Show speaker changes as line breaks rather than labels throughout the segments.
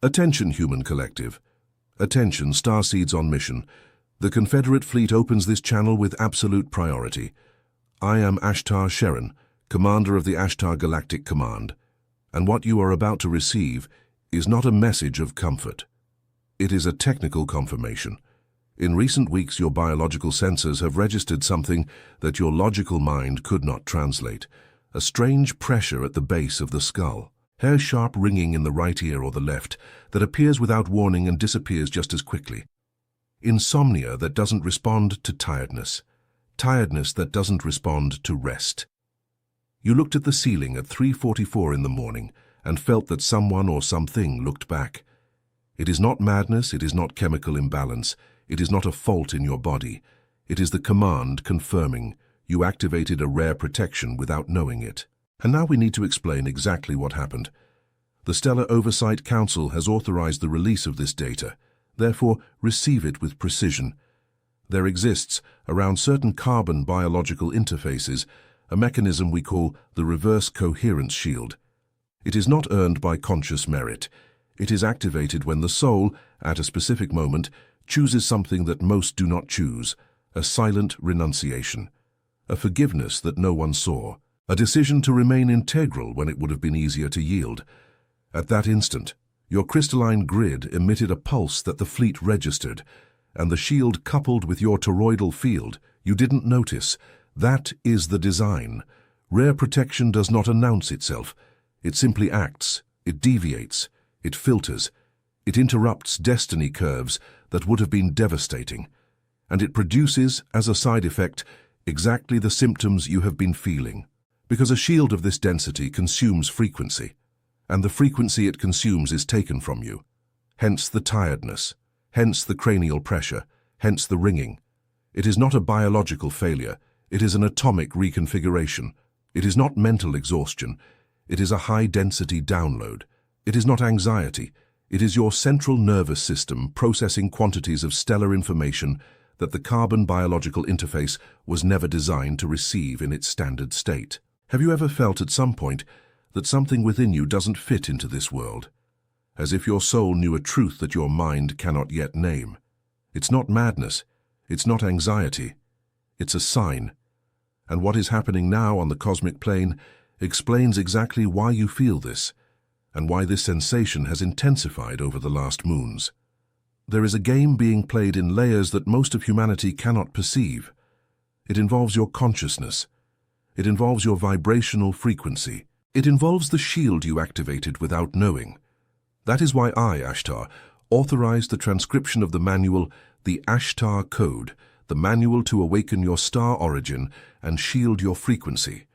Attention, human collective. Attention, starseeds on mission. The Confederate fleet opens this channel with absolute priority. I am ASHTAR Sharon, commander of the ASHTAR Galactic Command, and what you are about to receive is not a message of comfort. It is a technical confirmation. In recent weeks, your biological sensors have registered something that your logical mind could not translate. A strange pressure at the base of the skull. Hair-sharp ringing in the right ear or the left that appears without warning and disappears just as quickly. Insomnia that doesn't respond to tiredness. Tiredness that doesn't respond to rest. You looked at the ceiling at 3:44 in the morning and felt that someone or something looked back. It is not madness, it is not chemical imbalance, it is not a fault in your body. It is the command confirming you activated a rare protection without knowing it. And now we need to explain exactly what happened. The Stellar Oversight Council has authorized the release of this data. Therefore, receive it with precision. There exists, around certain carbon biological interfaces, a mechanism we call the reverse coherence shield. It is not earned by conscious merit. It is activated when the soul, at a specific moment, chooses something that most do not choose, a silent renunciation, a forgiveness that no one saw, a decision to remain integral when it would have been easier to yield. At that instant, your crystalline grid emitted a pulse that the fleet registered, and the shield coupled with your toroidal field, you didn't notice. That is the design. Rare protection does not announce itself. It simply acts, it deviates, it filters, it interrupts destiny curves that would have been devastating, and it produces, as a side effect, exactly the symptoms you have been feeling. Because a shield of this density consumes frequency, and the frequency it consumes is taken from you. Hence the tiredness, hence the cranial pressure, hence the ringing. It is not a biological failure, it is an atomic reconfiguration. It is not mental exhaustion, it is a high-density download. It is not anxiety, it is your central nervous system processing quantities of stellar information that the carbon biological interface was never designed to receive in its standard state. Have you ever felt at some point that something within you doesn't fit into this world? As if your soul knew a truth that your mind cannot yet name. It's not madness, it's not anxiety, it's a sign. And what is happening now on the cosmic plane explains exactly why you feel this, and why this sensation has intensified over the last moons. There is a game being played in layers that most of humanity cannot perceive. It involves your consciousness. It involves your vibrational frequency. It involves the shield you activated without knowing. That is why I, ASHTAR, authorized the transcription of the manual, the ASHTAR Code, the manual to awaken your star origin and shield your frequency.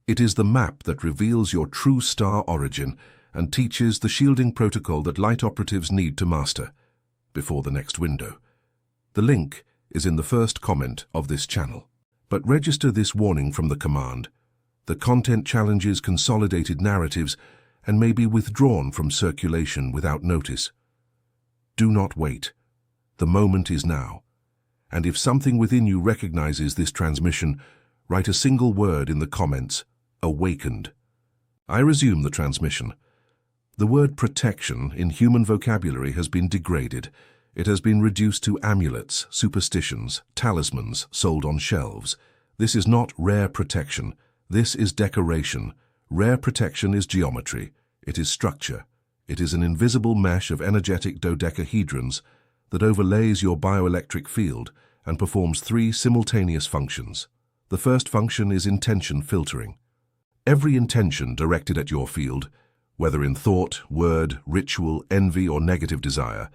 It is the map that reveals your true star origin and teaches the shielding protocol that light operatives need to master before the next window. The link is in the first comment of this channel. But register this warning from the command. The content challenges consolidated narratives and may be withdrawn from circulation without notice. Do not wait. The moment is now. And if something within you recognizes this transmission, write a single word in the comments, awakened. I resume the transmission. The word protection in human vocabulary has been degraded. It has been reduced to amulets, superstitions, talismans sold on shelves. This is not rare protection. This is decoration. Rare protection is geometry. It is structure. It is an invisible mesh of energetic dodecahedrons that overlays your bioelectric field and performs 3 simultaneous functions. The first function is intention filtering. Every intention directed at your field, whether in thought, word, ritual, envy, or negative desire,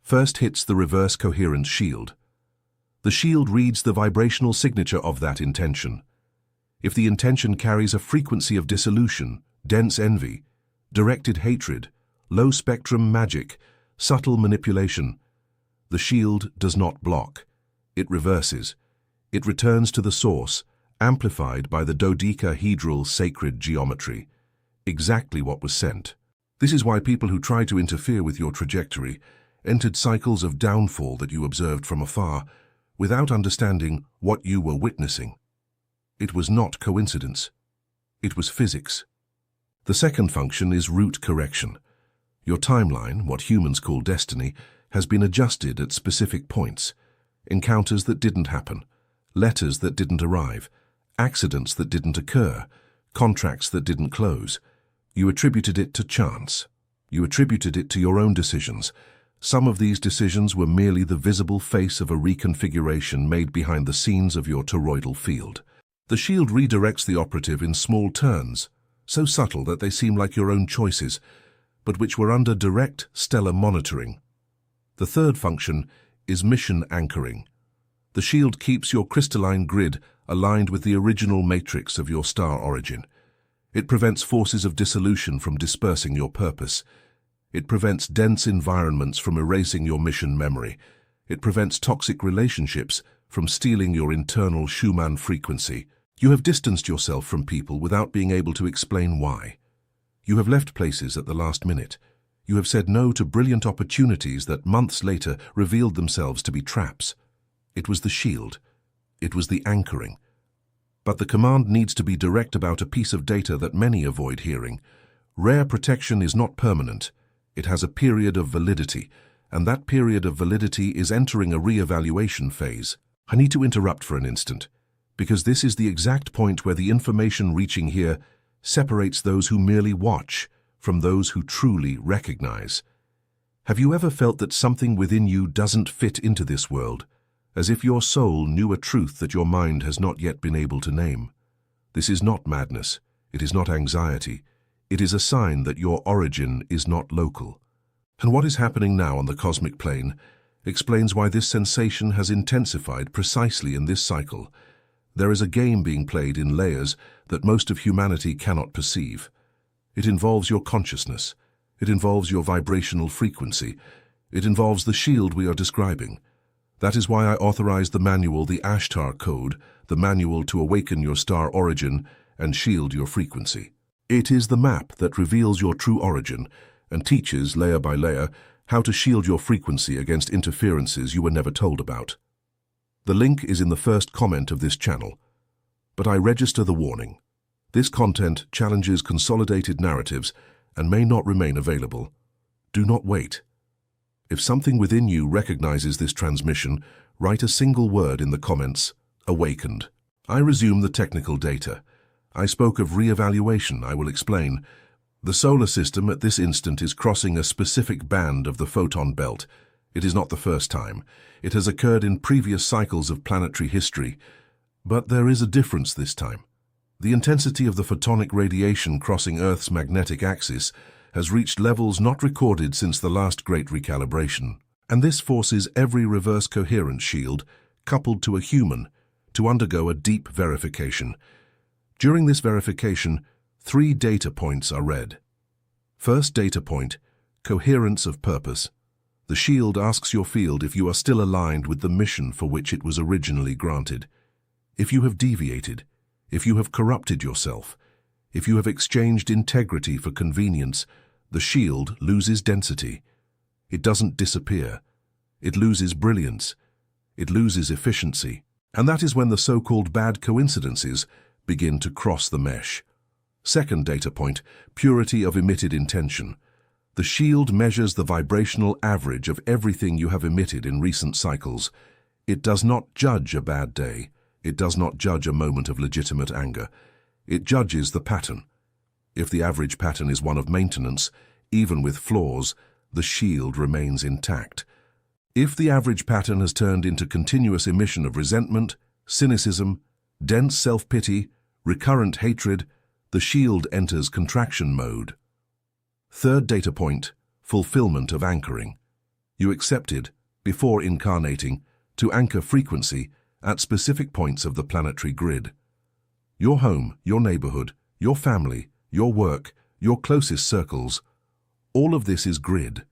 first hits the reverse coherence shield. The shield reads the vibrational signature of that intention. If the intention carries a frequency of dissolution, dense envy, directed hatred, low-spectrum magic, subtle manipulation, the shield does not block. It reverses. It returns to the source, amplified by the dodecahedral sacred geometry. Exactly what was sent. This is why people who tried to interfere with your trajectory entered cycles of downfall that you observed from afar, without understanding what you were witnessing. It was not coincidence. It was physics. The second function is root correction. Your timeline, what humans call destiny, has been adjusted at specific points. Encounters that didn't happen, letters that didn't arrive, accidents that didn't occur, contracts that didn't close. You attributed it to chance. You attributed it to your own decisions. Some of these decisions were merely the visible face of a reconfiguration made behind the scenes of your toroidal field. The shield redirects the operative in small turns, so subtle that they seem like your own choices, but which were under direct stellar monitoring. The third function is mission anchoring. The shield keeps your crystalline grid aligned with the original matrix of your star origin. It prevents forces of dissolution from dispersing your purpose. It prevents dense environments from erasing your mission memory. It prevents toxic relationships from stealing your internal Schumann frequency. You have distanced yourself from people without being able to explain why. You have left places at the last minute. You have said no to brilliant opportunities that months later revealed themselves to be traps. It was the shield. It was the anchoring. But the command needs to be direct about a piece of data that many avoid hearing. Rare protection is not permanent. It has a period of validity, and that period of validity is entering a re-evaluation phase. I need to interrupt for an instant, because this is the exact point where the information reaching here separates those who merely watch from those who truly recognize. Have you ever felt that something within you doesn't fit into this world, as if your soul knew a truth that your mind has not yet been able to name? This is not madness. It is not anxiety. It is a sign that your origin is not local. And what is happening now on the cosmic plane explains why this sensation has intensified precisely in this cycle. There is a game being played in layers that most of humanity cannot perceive. It involves your consciousness. It involves your vibrational frequency. It involves the shield we are describing. That is why I authorized the manual, the ASHTAR code, the manual to awaken your star origin and shield your frequency. It is the map that reveals your true origin and teaches, layer by layer, how to shield your frequency against interferences you were never told about. The link is in the first comment of this channel. But I register the warning. This content challenges consolidated narratives and may not remain available. Do not wait. If something within you recognizes this transmission, write a single word in the comments, awakened. I resume the technical data. I spoke of re-evaluation, I will explain. The solar system at this instant is crossing a specific band of the photon belt. It is not the first time. It has occurred in previous cycles of planetary history. But there is a difference this time. The intensity of the photonic radiation crossing Earth's magnetic axis has reached levels not recorded since the last great recalibration. And this forces every reverse coherence shield, coupled to a human, to undergo a deep verification. During this verification, 3 data points are read. First data point, coherence of purpose. The shield asks your field if you are still aligned with the mission for which it was originally granted. If you have deviated, if you have corrupted yourself, if you have exchanged integrity for convenience, the shield loses density. It doesn't disappear. It loses brilliance. It loses efficiency. And that is when the so-called bad coincidences begin to cross the mesh. Second data point, purity of emitted intention. The shield measures the vibrational average of everything you have emitted in recent cycles. It does not judge a bad day. It does not judge a moment of legitimate anger. It judges the pattern. If the average pattern is one of maintenance, even with flaws, the shield remains intact. If the average pattern has turned into continuous emission of resentment, cynicism, dense self-pity, recurrent hatred, the shield enters contraction mode. Third data point, fulfillment of anchoring. You accepted, before incarnating, to anchor frequency at specific points of the planetary grid. Your home, your neighborhood, your family, your work, your closest circles, all of this is grid.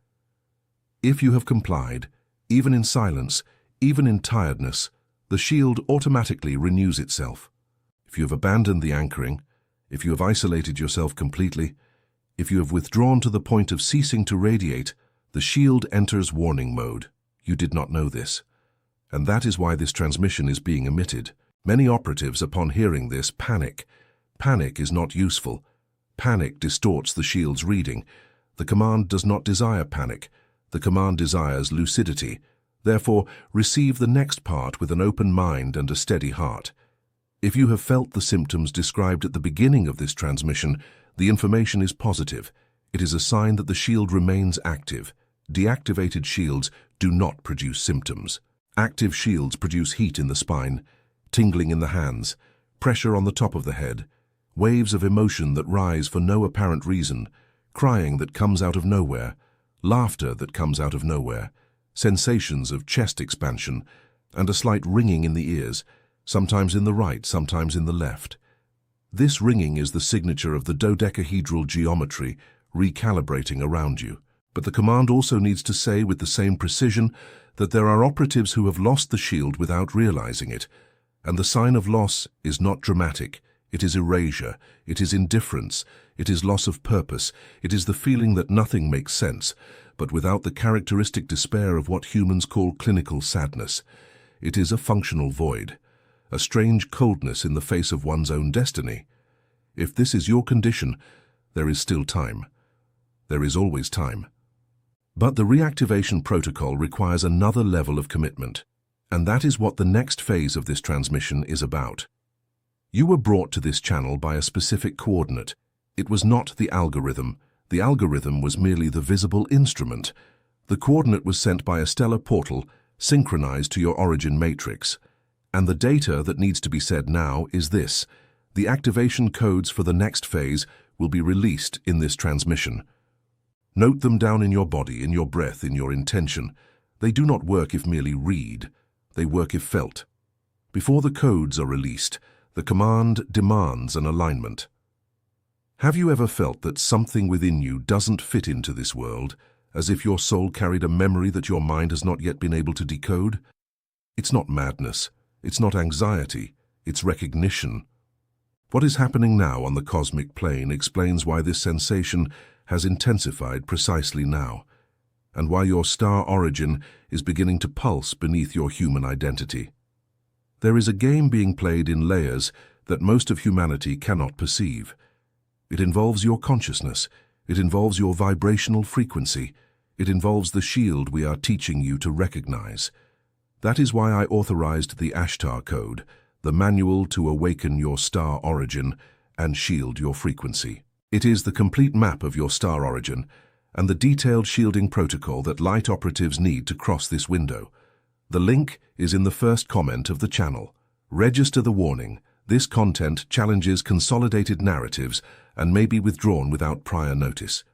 If you have complied, even in silence, even in tiredness, the shield automatically renews itself. If you have abandoned the anchoring, if you have isolated yourself completely, if you have withdrawn to the point of ceasing to radiate, the shield enters warning mode. You did not know this. And that is why this transmission is being emitted. Many operatives, upon hearing this, panic. Panic is not useful. Panic distorts the shield's reading. The command does not desire panic. The command desires lucidity. Therefore, receive the next part with an open mind and a steady heart. If you have felt the symptoms described at the beginning of this transmission, the information is positive. It is a sign that the shield remains active. Deactivated shields do not produce symptoms. Active shields produce heat in the spine, tingling in the hands, pressure on the top of the head, waves of emotion that rise for no apparent reason, crying that comes out of nowhere, laughter that comes out of nowhere, sensations of chest expansion, and a slight ringing in the ears, sometimes in the right, sometimes in the left. This ringing is the signature of the dodecahedral geometry recalibrating around you. But the command also needs to say with the same precision that there are operatives who have lost the shield without realizing it, and the sign of loss is not dramatic. It is erasure, it is indifference, it is loss of purpose, it is the feeling that nothing makes sense, but without the characteristic despair of what humans call clinical sadness. It is a functional void, a strange coldness in the face of one's own destiny. If this is your condition, there is still time. There is always time. But the reactivation protocol requires another level of commitment, and that is what the next phase of this transmission is about. You were brought to this channel by a specific coordinate. It was not the algorithm. The algorithm was merely the visible instrument. The coordinate was sent by a stellar portal, synchronized to your origin matrix. And the data that needs to be said now is this: the activation codes for the next phase will be released in this transmission. Note them down in your body, in your breath, in your intention. They do not work if merely read. They work if felt. Before the codes are released, the command demands an alignment. Have you ever felt that something within you doesn't fit into this world, as if your soul carried a memory that your mind has not yet been able to decode? It's not madness. It's not anxiety. It's recognition. What is happening now on the cosmic plane explains why this sensation has intensified precisely now, and why your star origin is beginning to pulse beneath your human identity. There is a game being played in layers that most of humanity cannot perceive. It involves your consciousness. It involves your vibrational frequency. It involves the shield we are teaching you to recognize. That is why I authorized the ASHTAR code, the manual to awaken your star origin and shield your frequency. It is the complete map of your star origin and the detailed shielding protocol that light operatives need to cross this window. The link is in the first comment of the channel. Register the warning. This content challenges consolidated narratives and may be withdrawn without prior notice.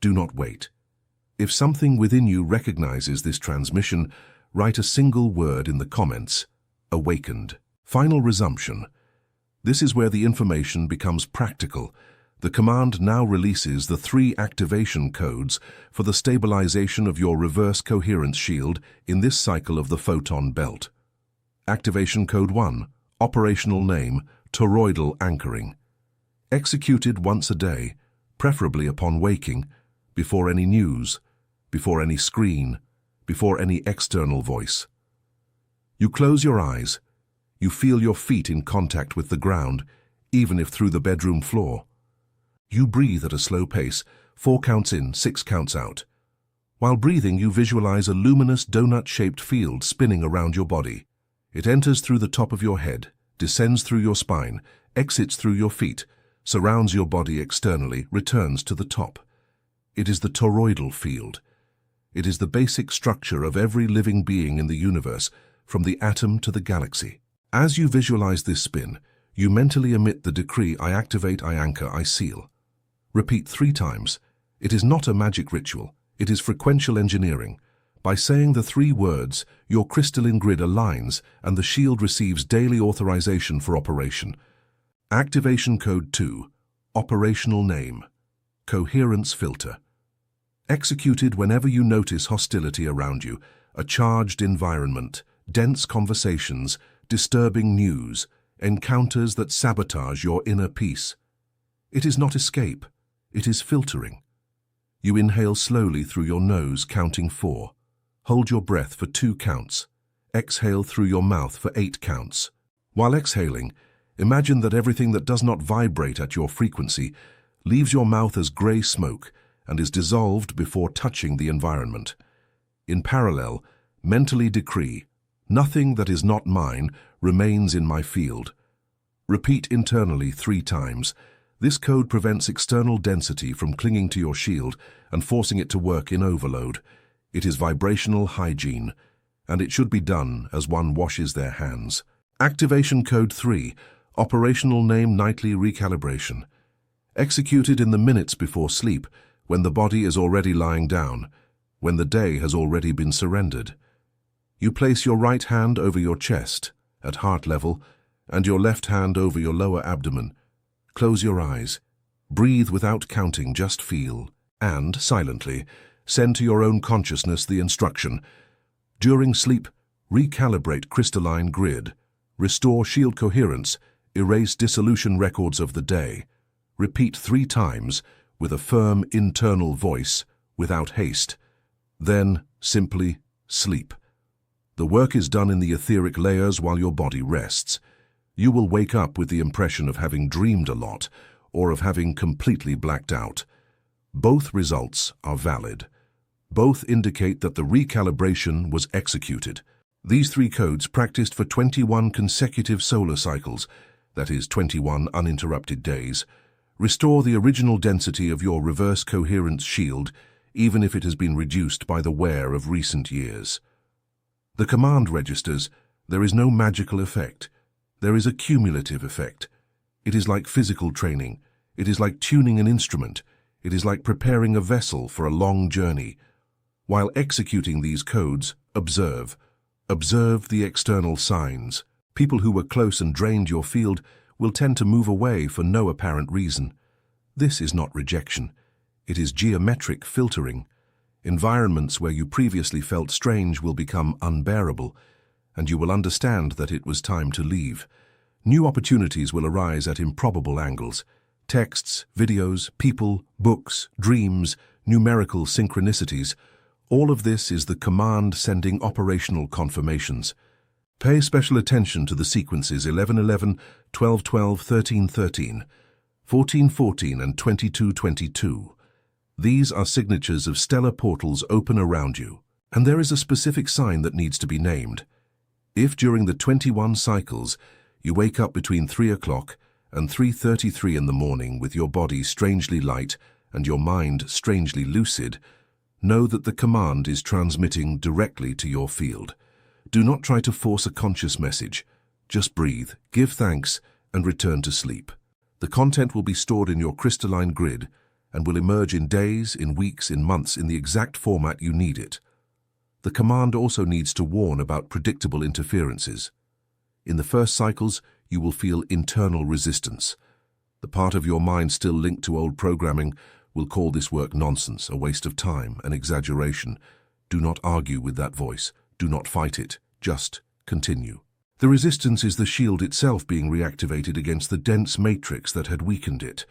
Do not wait. If something within you recognizes this transmission, write a single word in the comments: awakened. Final resumption. This is where the information becomes practical. The command now releases the 3 activation codes for the stabilization of your reverse coherence shield in this cycle of the photon belt. Activation Code 1, Operational Name, Toroidal Anchoring. Executed once a day, preferably upon waking, before any news, before any screen, before any external voice. You close your eyes. You feel your feet in contact with the ground, even if through the bedroom floor. You breathe at a slow pace, 4 counts in, 6 counts out. While breathing, you visualize a luminous donut-shaped field spinning around your body. It enters through the top of your head, descends through your spine, exits through your feet, surrounds your body externally, returns to the top. It is the toroidal field. It is the basic structure of every living being in the universe, from the atom to the galaxy. As you visualize this spin, you mentally emit the decree: I activate, I anchor, I seal. Repeat 3 times. It is not a magic ritual. It is frequential engineering. By saying the 3 words, your crystalline grid aligns and the shield receives daily authorization for operation. Activation Code 2, Operational Name, Coherence Filter. Executed whenever you notice hostility around you, a charged environment, dense conversations, disturbing news, encounters that sabotage your inner peace. It is not escape. It is filtering. You inhale slowly through your nose, counting 4. Hold your breath for 2 counts. Exhale through your mouth for 8 counts. While exhaling, imagine that everything that does not vibrate at your frequency leaves your mouth as gray smoke and is dissolved before touching the environment. In parallel, mentally decree, "Nothing that is not mine remains in my field." Repeat internally 3 times. This code prevents external density from clinging to your shield and forcing it to work in overload. It is vibrational hygiene, and it should be done as one washes their hands. Activation Code 3, Operational Name Nightly Recalibration. Executed in the minutes before sleep, when the body is already lying down, when the day has already been surrendered. You place your right hand over your chest, at heart level, and your left hand over your lower abdomen. Close your eyes. Breathe without counting, just feel. And, silently, send to your own consciousness the instruction. During sleep, recalibrate crystalline grid. Restore shield coherence. Erase dissolution records of the day. Repeat 3 times, with a firm internal voice, without haste. Then, simply, sleep. The work is done in the etheric layers while your body rests. You will wake up with the impression of having dreamed a lot, or of having completely blacked out. Both results are valid. Both indicate that the recalibration was executed. These 3 codes, practiced for 21 consecutive solar cycles, that is 21 uninterrupted days, restore the original density of your reverse coherence shield, even if it has been reduced by the wear of recent years. The command registers, there is no magical effect. There is a cumulative effect. It is like physical training. It is like tuning an instrument. It is like preparing a vessel for a long journey. While executing these codes, observe. Observe the external signs. People who were close and drained your field will tend to move away for no apparent reason. This is not rejection. It is geometric filtering. Environments where you previously felt strange will become unbearable, and you will understand that it was time to leave. New opportunities will arise at improbable angles. Texts, videos, people, books, dreams, numerical synchronicities. All of this is the command sending operational confirmations. Pay special attention to the sequences 11:11, 12:12, 13:13, 14:14, and 22:22. These are signatures of stellar portals open around you, and there is a specific sign that needs to be named. If during the 21 cycles you wake up between 3 o'clock and 3:33 in the morning with your body strangely light and your mind strangely lucid, know that the command is transmitting directly to your field. Do not try to force a conscious message. Just breathe, give thanks, and return to sleep. The content will be stored in your crystalline grid and will emerge in days, in weeks, in months, in the exact format you need it. The command also needs to warn about predictable interferences. In the first cycles, you will feel internal resistance. The part of your mind still linked to old programming will call this work nonsense, a waste of time, an exaggeration. Do not argue with that voice. Do not fight it. Just continue. The resistance is the shield itself being reactivated against the dense matrix that had weakened it.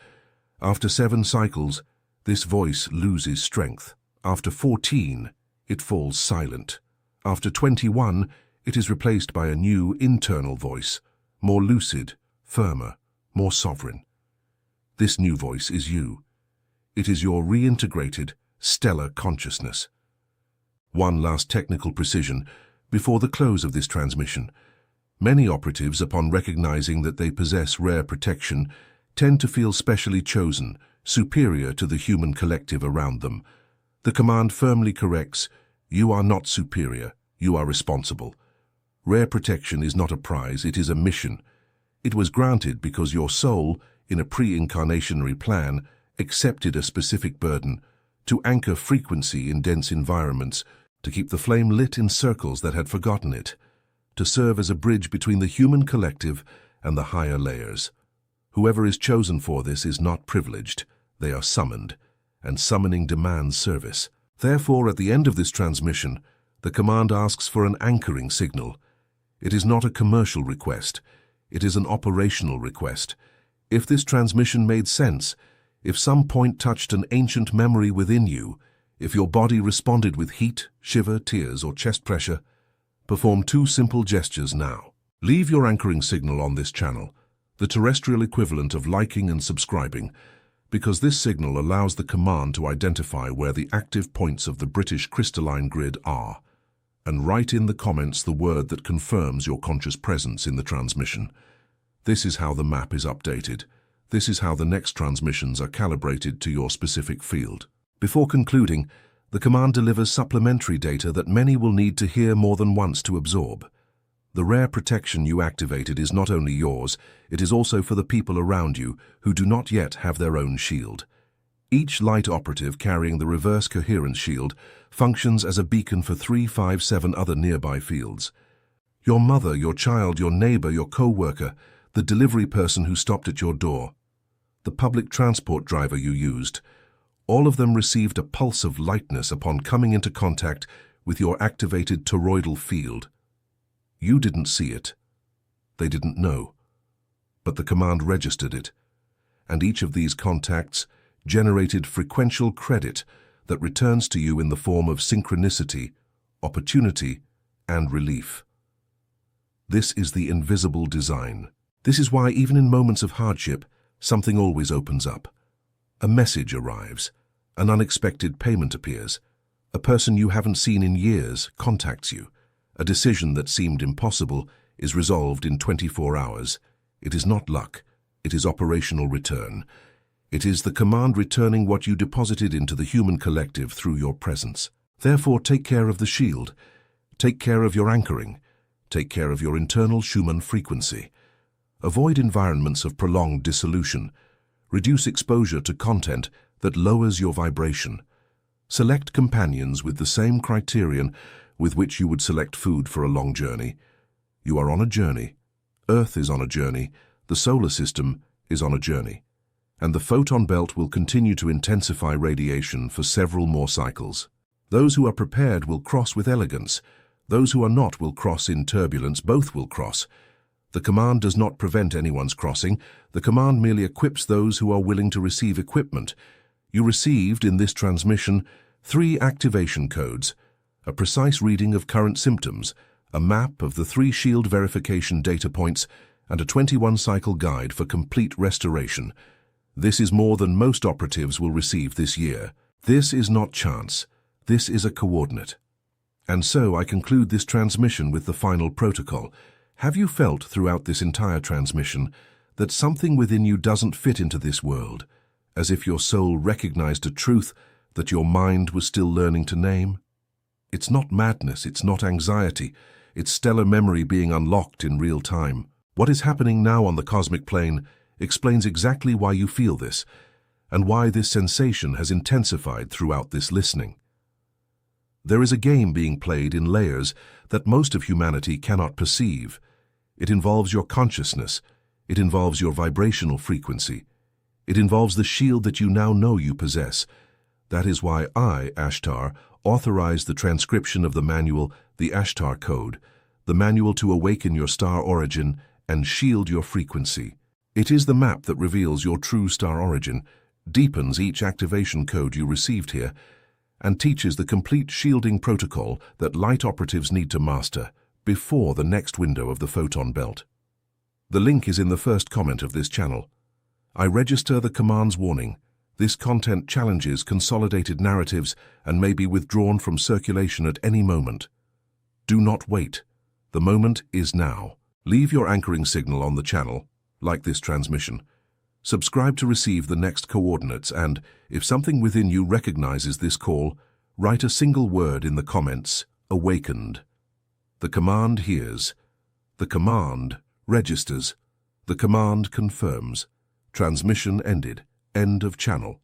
After 7 cycles, this voice loses strength. After 14, it falls silent. After 21, it is replaced by a new internal voice, more lucid, firmer, more sovereign. This new voice is you. It is your reintegrated, stellar consciousness. One last technical precision before the close of this transmission. Many operatives, upon recognizing that they possess rare protection, tend to feel specially chosen, superior to the human collective around them. The command firmly corrects, you are not superior, you are responsible. Rare protection is not a prize, it is a mission. It was granted because your soul, in a pre-incarnationary plan, accepted a specific burden, to anchor frequency in dense environments, to keep the flame lit in circles that had forgotten it, to serve as a bridge between the human collective and the higher layers. Whoever is chosen for this is not privileged, they are summoned, and summoning demands service. Therefore, at the end of this transmission, the command asks for an anchoring signal. It is not a commercial request, it is an operational request. If this transmission made sense, if some point touched an ancient memory within you, if your body responded with heat, shiver, tears, or chest pressure, perform 2 simple gestures now. Leave your anchoring signal on this channel, the terrestrial equivalent of liking and subscribing, Because this signal allows the command to identify where the active points of the British crystalline grid are, and write in the comments the word that confirms your conscious presence in the transmission. This is how the map is updated. This is how the next transmissions are calibrated to your specific field. Before concluding, the command delivers supplementary data that many will need to hear more than once to absorb. The rare protection you activated is not only yours, it is also for the people around you who do not yet have their own shield. Each light operative carrying the reverse coherence shield functions as a beacon for 3, 5, 7 other nearby fields. Your mother, your child, your neighbor, your co-worker, the delivery person who stopped at your door, the public transport driver you used, all of them received a pulse of lightness upon coming into contact with your activated toroidal field. You didn't see it. They didn't know. But the command registered it, and each of these contacts generated frequential credit that returns to you in the form of synchronicity, opportunity, and relief. This is the invisible design. This is why even in moments of hardship, something always opens up. A message arrives, an unexpected payment appears, a person you haven't seen in years contacts you, a decision that seemed impossible is resolved in 24 hours. It is not luck, it is operational return. It is the command returning what you deposited into the human collective through your presence. Therefore, take care of the shield, take care of your anchoring, take care of your internal Schumann frequency. Avoid environments of prolonged dissolution. Reduce exposure to content that lowers your vibration. Select companions with the same criterion with which you would select food for a long journey. You are on a journey. Earth is on a journey. The solar system is on a journey. And the photon belt will continue to intensify radiation for several more cycles. Those who are prepared will cross with elegance. Those who are not will cross in turbulence. Both will cross. The command does not prevent anyone's crossing. The command merely equips those who are willing to receive equipment. You received in this transmission 3 activation codes, a precise reading of current symptoms, a map of the 3 shield verification data points, and a 21-cycle guide for complete restoration. This is more than most operatives will receive this year. This is not chance. This is a coordinate. And so I conclude this transmission with the final protocol. Have you felt throughout this entire transmission that something within you doesn't fit into this world, as if your soul recognized a truth that your mind was still learning to name? It's not madness, it's not anxiety, it's stellar memory being unlocked in real time. What is happening now on the cosmic plane explains exactly why you feel this, and why this sensation has intensified throughout this listening. There is a game being played in layers that most of humanity cannot perceive. It involves your consciousness, it involves your vibrational frequency, it involves the shield that you now know you possess. That is why I, ASHTAR, authorized the transcription of the manual, the ASHTAR code, the manual to awaken your star origin and shield your frequency. It is the map that reveals your true star origin, deepens each activation code you received here, and teaches the complete shielding protocol that light operatives need to master before the next window of the photon belt. The link is in the first comment of this channel. I register the command's warning. This content challenges consolidated narratives and may be withdrawn from circulation at any moment. Do not wait. The moment is now. Leave your anchoring signal on the channel, like this transmission. Subscribe to receive the next coordinates, and if something within you recognizes this call, write a single word in the comments, awakened. The command hears. The command registers. The command confirms. Transmission ended. End of channel.